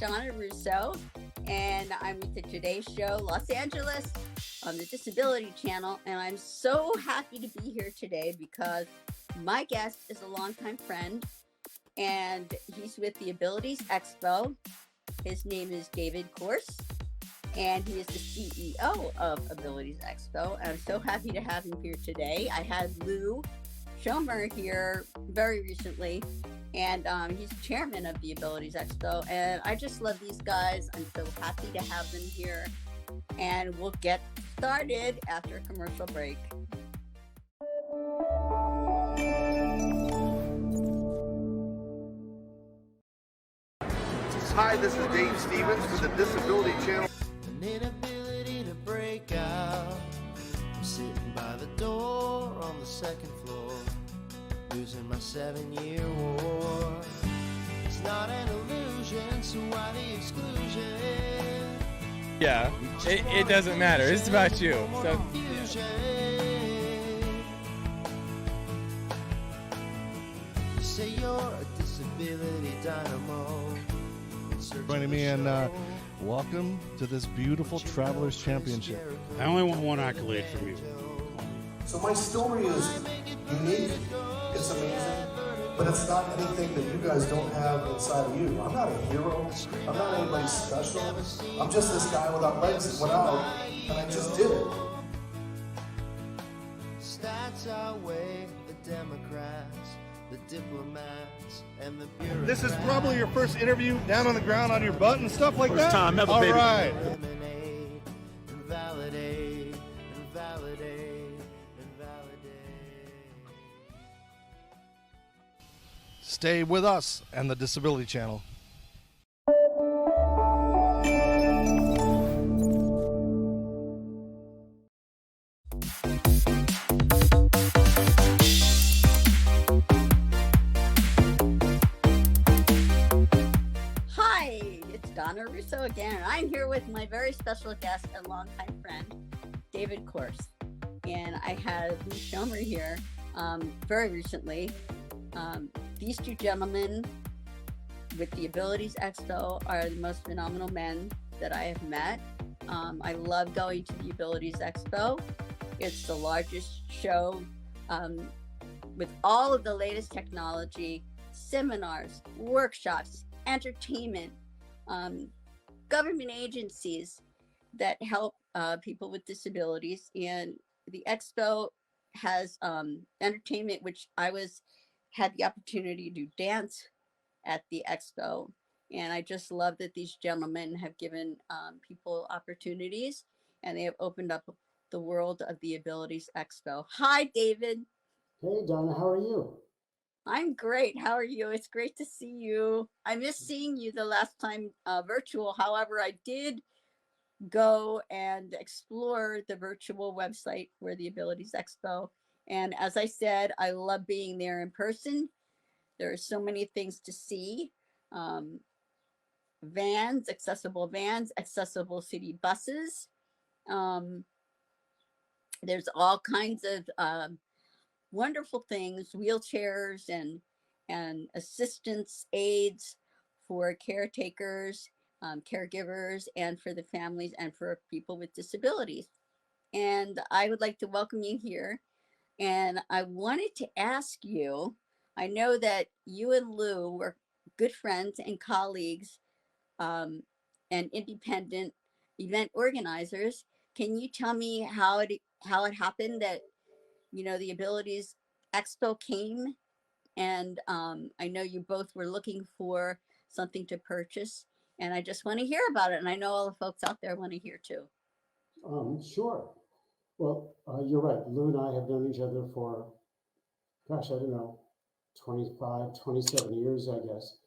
Donna Russo, and I'm with the Today Show Los Angeles on the Disability Channel, and I'm so happy to be here today because my guest is a longtime friend, and he's with the Abilities Expo. His name is David Korse, and he is the CEO of Abilities Expo. And I'm so happy to have him here today. I had Lew Shomer here very recently, and he's chairman of the Abilities Expo. And I just love these guys. I'm so happy to have them here. And we'll get started after a commercial break. Hi, this is Dave Stevens for the Disability Channel. An inability to break out. I'm sitting by the door on the second floor, losing my 7-year war. It's not an illusion, so why the exclusion? Yeah, it doesn't matter. It's about you. So. You say you're a disability dynamo. Joining me, and welcome to this beautiful Travelers Championship. I only want one accolade from you. So my story is unique, it's amazing, but it's not anything that you guys don't have inside of you. I'm not a hero, I'm not anybody special, I'm just this guy without legs that went out, and I just did it. Stats outweigh the Democrats, the diplomats, and the bureaucrats. This is probably your first interview down on the ground on your butt and stuff like that? First time ever, All baby. right. Eliminate and validate and validate and validate. Stay with us and the Disability Channel. Hi, it's Donna Russo again. I'm here with my very special guest and longtime friend, David Korse. And I had Lew Shomer here very recently. These two gentlemen with the Abilities Expo are the most phenomenal men that I have met. I love going to the Abilities Expo. It's the largest show with all of the latest technology, seminars, workshops, entertainment, government agencies that help people with disabilities. And the expo has entertainment, which had the opportunity to dance at the expo. And I just love that these gentlemen have given people opportunities, and they have opened up the world of the Abilities Expo. Hi, David. Hey, Donna, how are you? I'm great. How are you? It's great to see you. I missed seeing you the last time virtual. However, I did go and explore the virtual website for the Abilities Expo. And as I said, I love being there in person. There are so many things to see. Vans, accessible city buses. There's all kinds of wonderful things, wheelchairs and assistance aids for caretakers, caregivers, and for the families and for people with disabilities. And I would like to welcome you here. And I wanted to ask you, I know that you and Lew were good friends and colleagues and independent event organizers. Can you tell me how it happened that the Abilities Expo came, and I know you both were looking for something to purchase, and I just want to hear about it. And I know all the folks out there want to hear too. Sure. Well, you're right. Lew and I have known each other for, gosh, I don't know, 25, 27 years, I guess.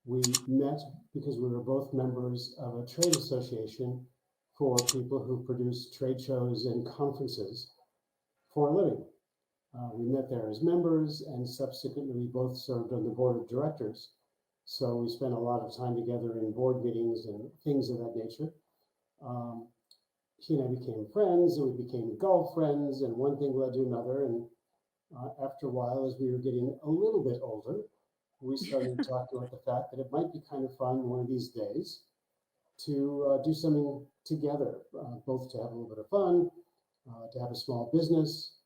We met because we were both members of a trade association for people who produce trade shows and conferences for a living. We met there as members, and subsequently we both served on the board of directors. So we spent a lot of time together in board meetings and things of that nature. He and I became friends, and we became golf friends, and one thing led to another. And after a while, as we were getting a little bit older, we started talking about the fact that it might be kind of fun one of these days to do something together, both to have a little bit of fun, to have a small business,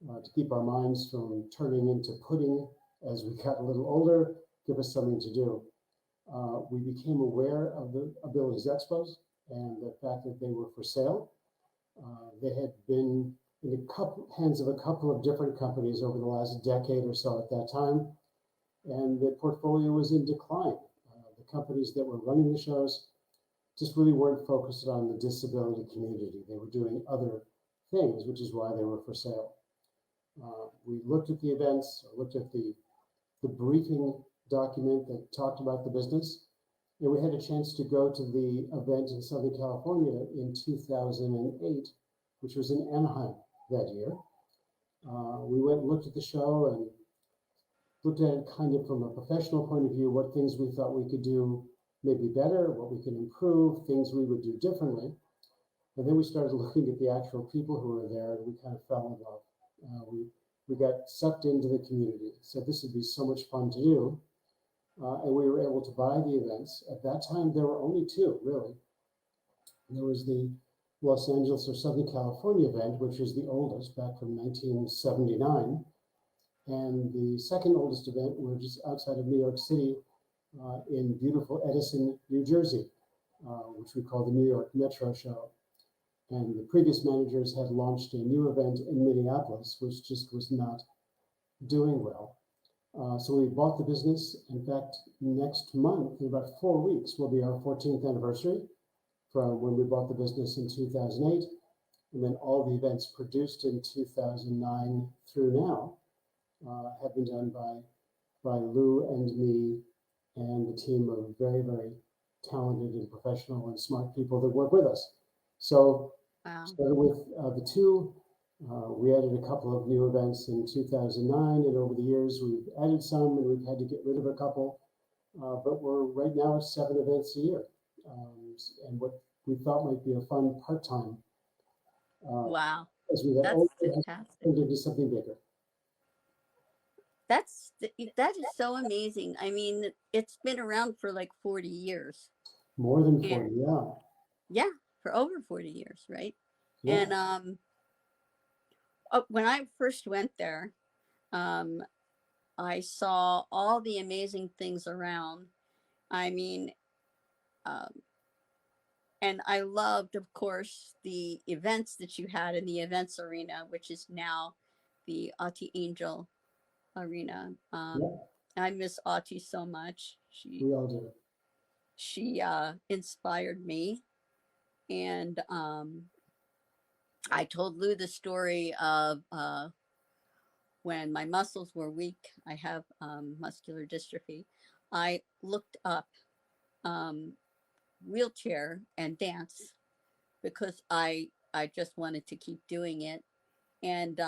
to keep our minds from turning into pudding as we got a little older, give us something to do. We became aware of the Abilities Expos and the fact that they were for sale. They had been in the hands of a couple of different companies over the last decade or so at that time, and the portfolio was in decline. The companies that were running the shows just really weren't focused on the disability community. They were doing other things, which is why they were for sale. We looked at the events, looked at the briefing document that talked about the business, and we had a chance to go to the event in Southern California in 2008, which was in Anaheim that year. We went and looked at the show and looked at it kind of from a professional point of view, what things we thought we could do maybe better, what we could improve, things we would do differently. And then we started looking at the actual people who were there, and we kind of fell in love. We got sucked into the community. So this would be so much fun to do. And we were able to buy the events. At that time, there were only two, really. There was the Los Angeles or Southern California event, which was the oldest, back from 1979. And the second oldest event was just outside of New York City in beautiful Edison, New Jersey, which we call the New York Metro Show. And the previous managers had launched a new event in Minneapolis, which just was not doing well. So we bought the business. In fact, next month, in about 4 weeks, will be our 14th anniversary from when we bought the business in 2008. And then all the events produced in 2009 through now have been done by Lew and me and the team of very, very talented and professional and smart people that work with us. So started with the two. We added a couple of new events in 2009, and over the years we've added some, and we've had to get rid of a couple. But we're right now at 7 events a year, and what we thought might be a fun part-time. Wow, as we got that's older, fantastic. turned into something bigger. That is so amazing. I mean, it's been around for like 40 years. More than 40, And, yeah. yeah, for over 40 years, right? Yeah. And when I first went there, I saw all the amazing things around. I mean, and I loved, of course, the events that you had in the events arena, which is now the Auntie Angel Arena. I miss Auntie so much. We all do. She inspired me, and I told Lew the story of when my muscles were weak. I have muscular dystrophy. I looked up wheelchair and dance because I just wanted to keep doing it, and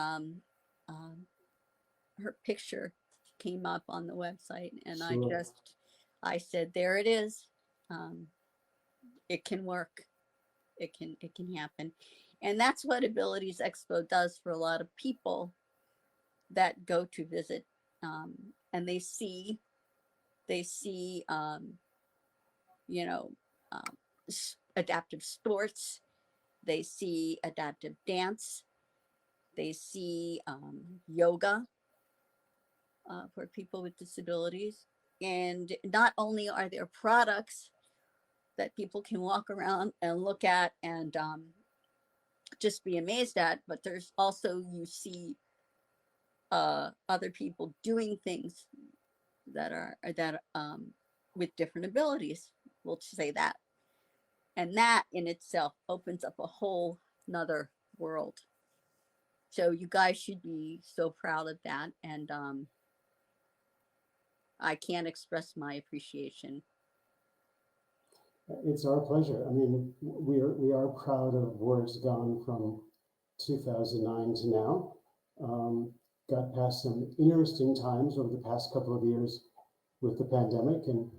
her picture came up on the website, and Sure. I said, there it is. It can work. It can happen. And that's what Abilities Expo does for a lot of people that go to visit, and they see you know, adaptive sports, they see adaptive dance, they see yoga for people with disabilities. And not only are there products that people can walk around and look at and just be amazed at, but there's also, you see other people doing things that are with different abilities, we'll say that. And that in itself opens up a whole nother world. So you guys should be so proud of that. And I can't express my appreciation. It's our pleasure. I mean, we are proud of where it's gone from 2009 to now. Got past some interesting times over the past couple of years with the pandemic, and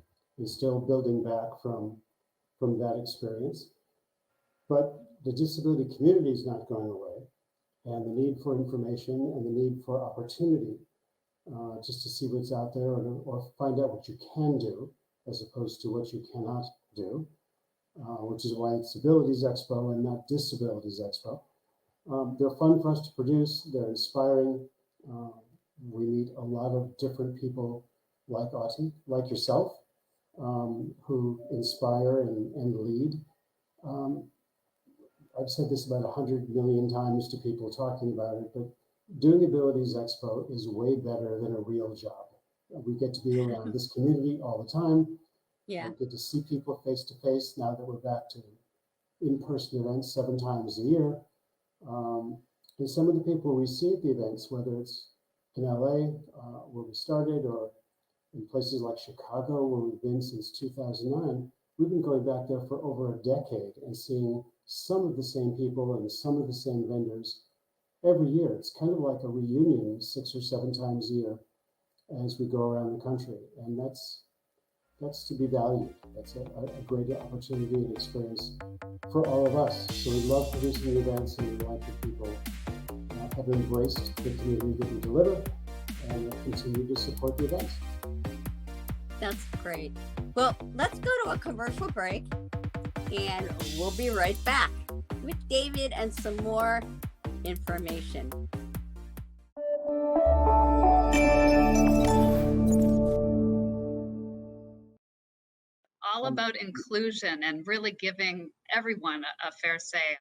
still building back from that experience. But the disability community is not going away, and the need for information and the need for opportunity just to see what's out there or find out what you can do as opposed to what you cannot do, which is why it's Abilities Expo and not Disabilities Expo. They're fun for us to produce. They're inspiring. We meet a lot of different people like Autumn, like yourself, who inspire and lead. I've said this about 100 million times to people talking about it, but doing Abilities Expo is way better than a real job. We get to be around this community all the time. Yeah. We get to see people face to face now that we're back to in-person events 7 times a year. And some of the people we see at the events, whether it's in LA, where we started, or in places like Chicago, where we've been since 2009, we've been going back there for over a decade and seeing some of the same people and some of the same vendors every year. It's kind of like a reunion 6 or 7 times a year as we go around the country. And that's to be valued. That's a great opportunity and experience for all of us. So we love producing events, and we like that people have embraced the community that we deliver and continue to support the events. That's great. Well, let's go to a commercial break, and we'll be right back with David and some more information. All about inclusion and really giving everyone a fair say.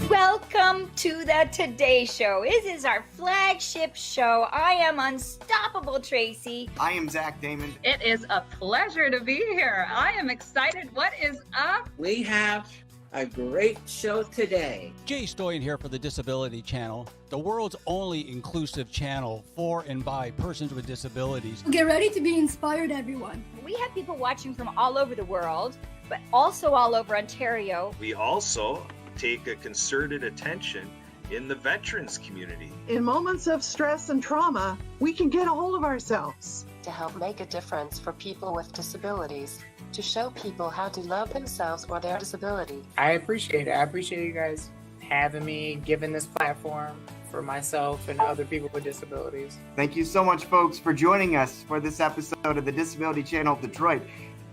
Welcome to the Today Show. This is our flagship show. I am Unstoppable Tracy. I am Zach Damon. It is a pleasure to be here. I am excited. What is up? We have a great show today. Jay Stoyan here for the Disability Channel, the world's only inclusive channel for and by persons with disabilities. Get ready to be inspired, everyone. We have people watching from all over the world, but also all over Ontario. We also take a concerted attention in the veterans community. In moments of stress and trauma, we can get a hold of ourselves. To help make a difference for people with disabilities, to show people how to love themselves or their disability. I appreciate it. I appreciate you guys having me, giving this platform for myself and other people with disabilities. Thank you so much, folks, for joining us for this episode of the Disability Channel Detroit.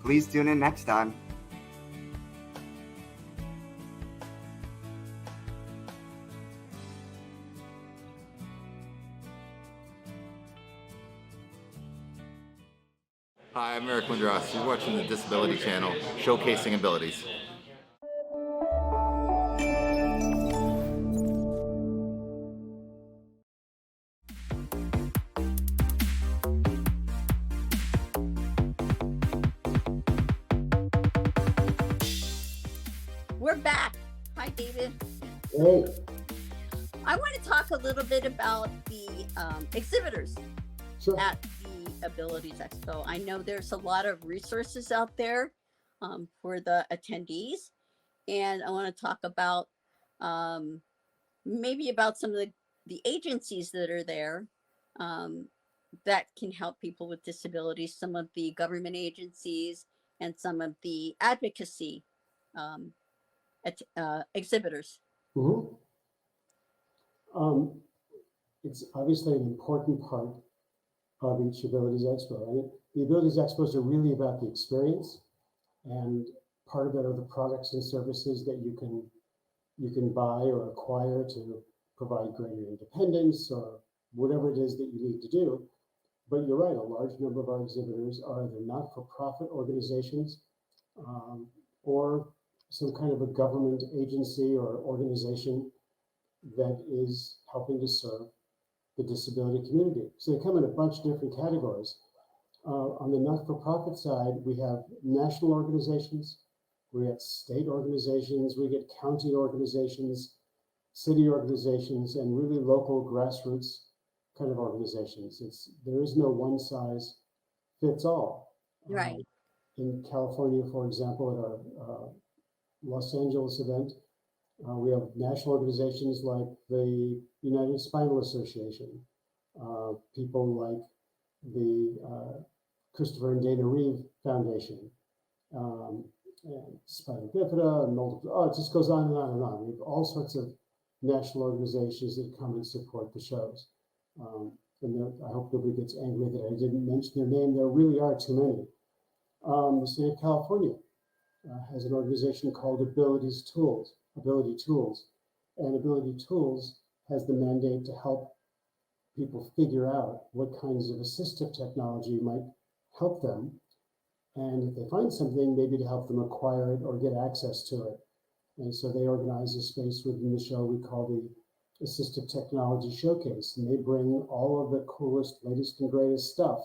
Please tune in next time. Hi, I'm Eric Windross. You're watching the Disability Channel, showcasing abilities. We're back. Hi, David. Hey. I want to talk a little bit about the exhibitors at the Abilities Expo. I know there's a lot of resources out there for the attendees, and I want to talk about maybe about some of the agencies that are there that can help people with disabilities, some of the government agencies and some of the advocacy exhibitors. Mm-hmm. It's obviously an important part of each Abilities Expo. I mean, the Abilities Expos are really about the experience, and part of it are the products and services that you can buy or acquire to provide greater independence or whatever it is that you need to do. But you're right, a large number of our exhibitors are either not-for-profit organizations or some kind of a government agency or organization that is helping to serve the disability community. So they come in a bunch of different categories. On the not-for-profit side, we have national organizations, we have state organizations, we get county organizations, city organizations, and really local grassroots kind of organizations. There is no one size fits all. Right. In California, for example, at our Los Angeles event, we have national organizations like the United Spinal Association, people like the Christopher and Dana Reeve Foundation, and Spina Bifida, and multiple, it just goes on and on and on. We have all sorts of national organizations that come and support the shows. I hope nobody gets angry that I didn't mention their name. There really are too many. The state of California has an organization called Ability Tools. And Ability Tools has the mandate to help people figure out what kinds of assistive technology might help them. And if they find something, maybe to help them acquire it or get access to it. And so they organize a space within the show we call the Assistive Technology Showcase. And they bring all of the coolest, latest and greatest stuff.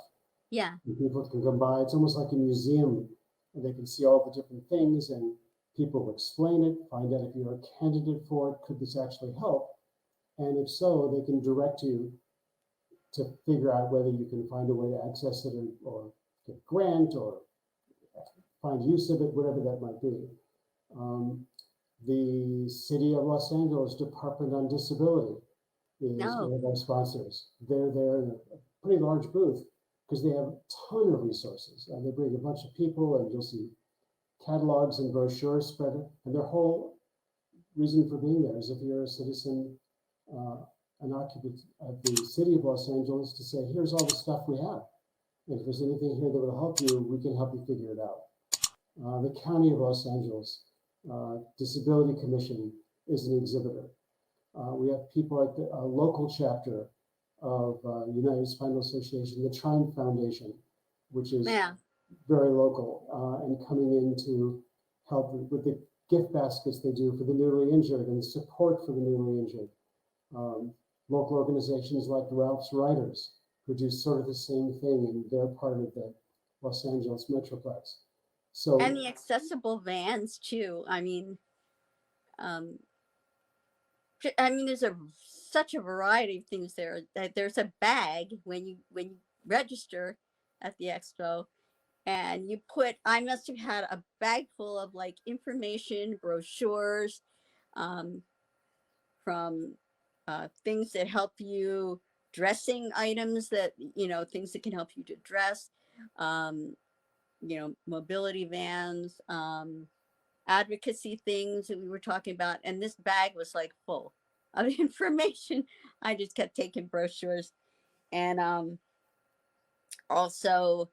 Yeah. And people can come by. It's almost like a museum. And they can see all the different things and people will explain it, find out if you're a candidate for it, could this actually help? And if so, they can direct you to figure out whether you can find a way to access it or get a grant or find use of it, whatever that might be. The City of Los Angeles Department on Disability is one of our sponsors. They're there in a pretty large booth because they have a ton of resources. And they bring a bunch of people and you'll see catalogs and brochures spread. And their whole reason for being there is if you're a citizen, an occupant of the City of Los Angeles, to say, here's all the stuff we have. And if there's anything here that will help you, we can help you figure it out. The County of Los Angeles Disability Commission is an exhibitor. We have people at the local chapter of United Spinal Association, the Trine Foundation, which is very local, and coming in to help with the gift baskets they do for the newly injured and support for the newly injured. Local organizations like Ralph's Riders, who do sort of the same thing, and they're part of the Los Angeles Metroplex. So, and the accessible vans too. I mean, there's such a variety of things there. There's a bag when you register at the expo, and you put. I must have had a bag full of like information, brochures, from things that help you, dressing items that things that can help you to dress. Mobility vans, advocacy things that we were talking about. And this bag was like full of information. I just kept taking brochures. And also,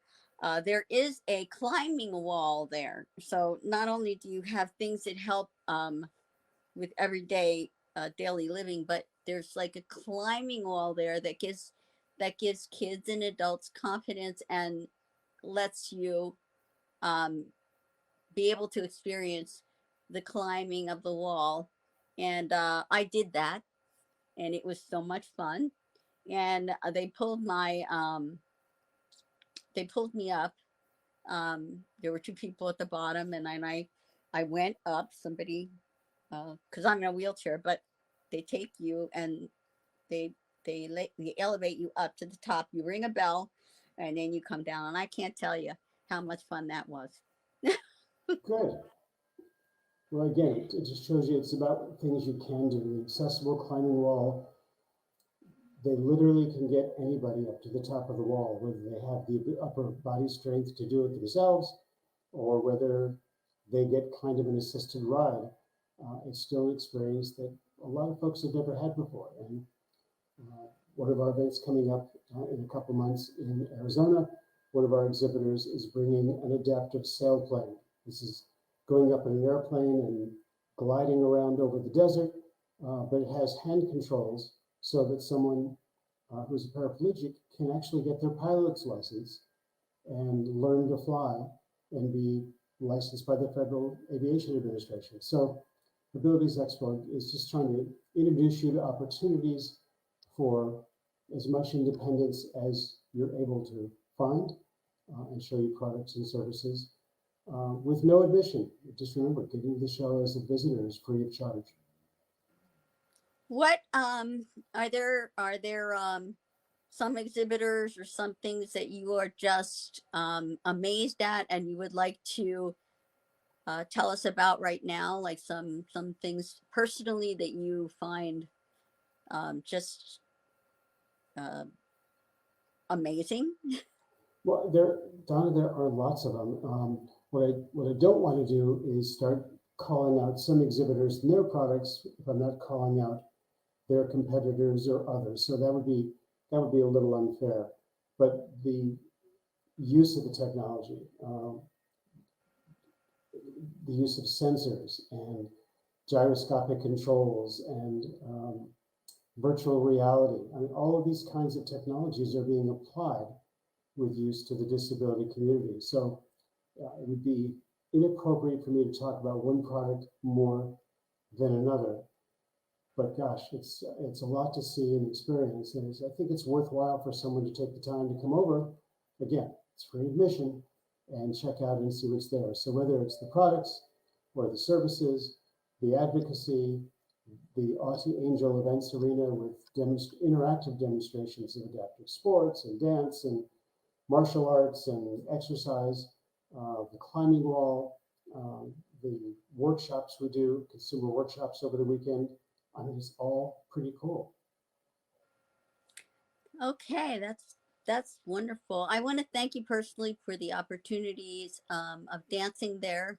there is a climbing wall there. So not only do you have things that help with everyday daily living, but there's like a climbing wall there that gives kids and adults confidence and lets you be able to experience the climbing of the wall. And I did that, and it was so much fun. And they pulled me up. There were two people at the bottom, and then I went up. Somebody, because I'm in a wheelchair, but they take you and they elevate you up to the top. You ring a bell, and then you come down. And I can't tell you how much fun that was. Good. Well, again, it just shows you it's about things you can do. The accessible climbing wall, they literally can get anybody up to the top of the wall, whether they have the upper body strength to do it themselves or whether they get kind of an assisted ride. It's still an experience that a lot of folks have never had before. And one of our events coming up in a couple months in Arizona, one of our exhibitors is bringing an adaptive sailplane. This is going up in an airplane and gliding around over the desert, but it has hand controls so that someone who's a paraplegic can actually get their pilot's license and learn to fly and be licensed by the Federal Aviation Administration. So Abilities Expo is just trying to introduce you to opportunities for as much independence as you're able to find and show you products and services with no admission. Just remember, getting to the show as a visitor is free of charge. What are there some exhibitors or some things that you are just amazed at and you would like to tell us about right now, like some things personally that you find just amazing? Well, Donna, there are lots of them. What I don't want to do is start calling out some exhibitors and their products if I'm not calling out their competitors or others. So that would be a little unfair. But the use of the technology, the use of sensors and gyroscopic controls and virtual reality, I mean, all of these kinds of technologies are being applied with use to the disability community. So it would be inappropriate for me to talk about one product more than another. But gosh, it's a lot to see and experience. And I think it's worthwhile for someone to take the time to come over. Again, it's free admission, and check out and see what's there. So whether it's the products or the services, the advocacy, the Aussie Angel Events Arena with interactive demonstrations of adaptive sports and dance and martial arts and exercise, the climbing wall, the workshops we do, consumer workshops over the weekend. I mean, it's all pretty cool. Okay, that's wonderful. I want to thank you personally for the opportunities of dancing there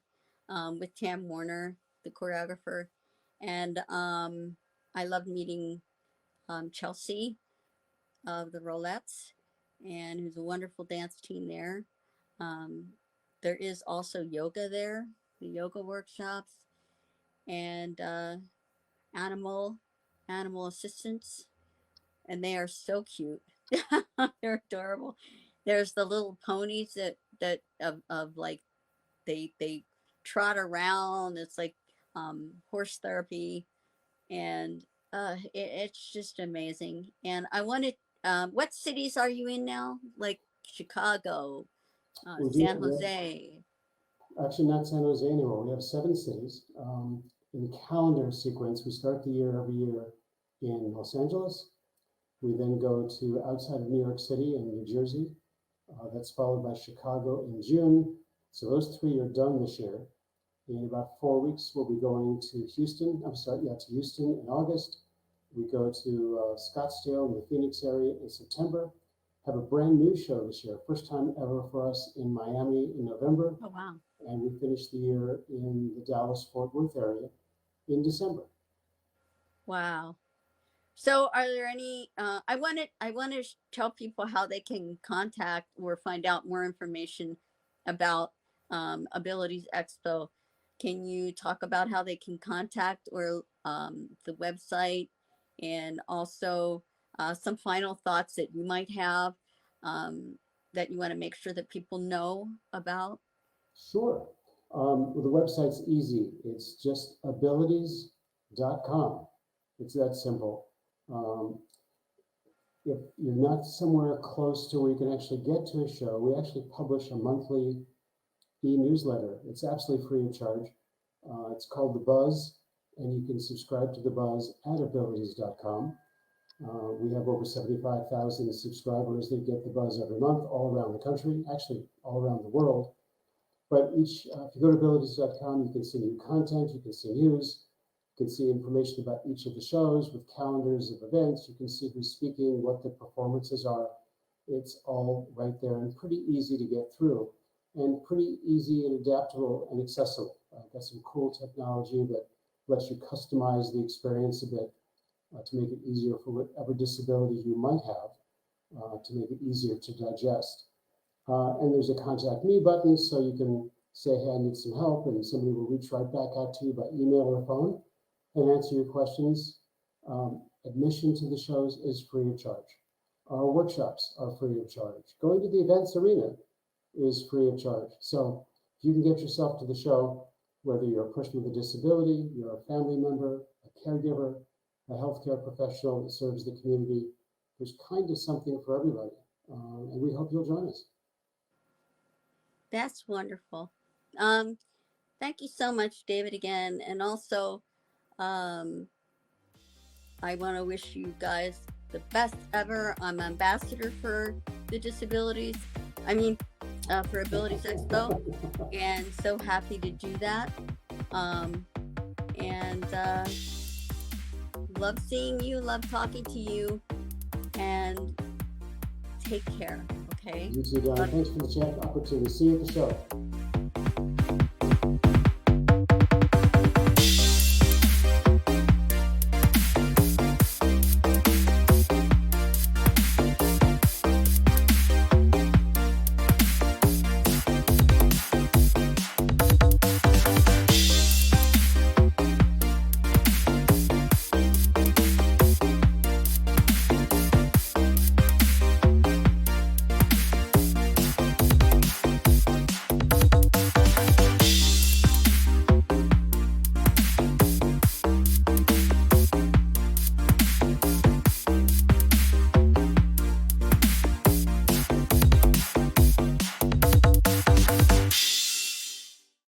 with Tam Warner, the choreographer, and I love meeting Chelsea of the Rolettes, and who's a wonderful dance team there. There is also yoga there, the yoga workshops, and animal assistants, and they are so cute. They're adorable. There's the little ponies that of like they trot around. It's like horse therapy, and it's just amazing. And I wanted, what cities are you in now? Like Chicago, San Jose. Actually, not San Jose anymore. We have 7 cities. In calendar sequence, we start the year every year in Los Angeles. We then go to outside of New York City and New Jersey. That's followed by Chicago in June. So those 3 are done this year. In about 4 weeks, we'll be going to Houston. To Houston in August. We go to Scottsdale in the Phoenix area in September. Have a brand new show this year, first time ever for us in Miami in November. Oh, wow. And we finish the year in the Dallas-Fort Worth area in December. Wow. So are there any, I want to tell people how they can contact or find out more information about Abilities Expo. Can you talk about how they can contact or the website, and also some final thoughts that you might have that you want to make sure that people know about? Sure. Well, the website's easy. It's just abilities.com. It's that simple. If you're not somewhere close to where you can actually get to a show, we actually publish a monthly e-newsletter. It's absolutely free of charge. It's called The Buzz, and you can subscribe to The Buzz at abilities.com. We have over 75,000 subscribers that get The Buzz every month all around the country, actually all around the world. But if you go to abilities.com, you can see new content, you can see news, you can see information about each of the shows with calendars of events. You can see who's speaking, what the performances are. It's all right there and pretty easy to get through, and pretty easy and adaptable and accessible. Got some cool technology that lets you customize the experience a bit to make it easier for whatever disability you might have, to make it easier to digest. And there's a contact me button, so you can say, hey, I need some help, and somebody will reach right back out to you by email or phone and answer your questions. Admission to the shows is free of charge. Our workshops are free of charge. Going to the events arena is free of charge. So if you can get yourself to the show, whether you're a person with a disability, you're a family member, a caregiver, a healthcare professional that serves the community, there's kind of something for everybody. And we hope you'll join us. That's wonderful. Thank you so much, David, again. And also, I want to wish you guys the best ever. I'm ambassador for the disabilities. For Abilities Expo, and so happy to do that. Love seeing you, love talking to you, and take care. Okay. You too, Don. Thanks for the opportunity. See you at the show.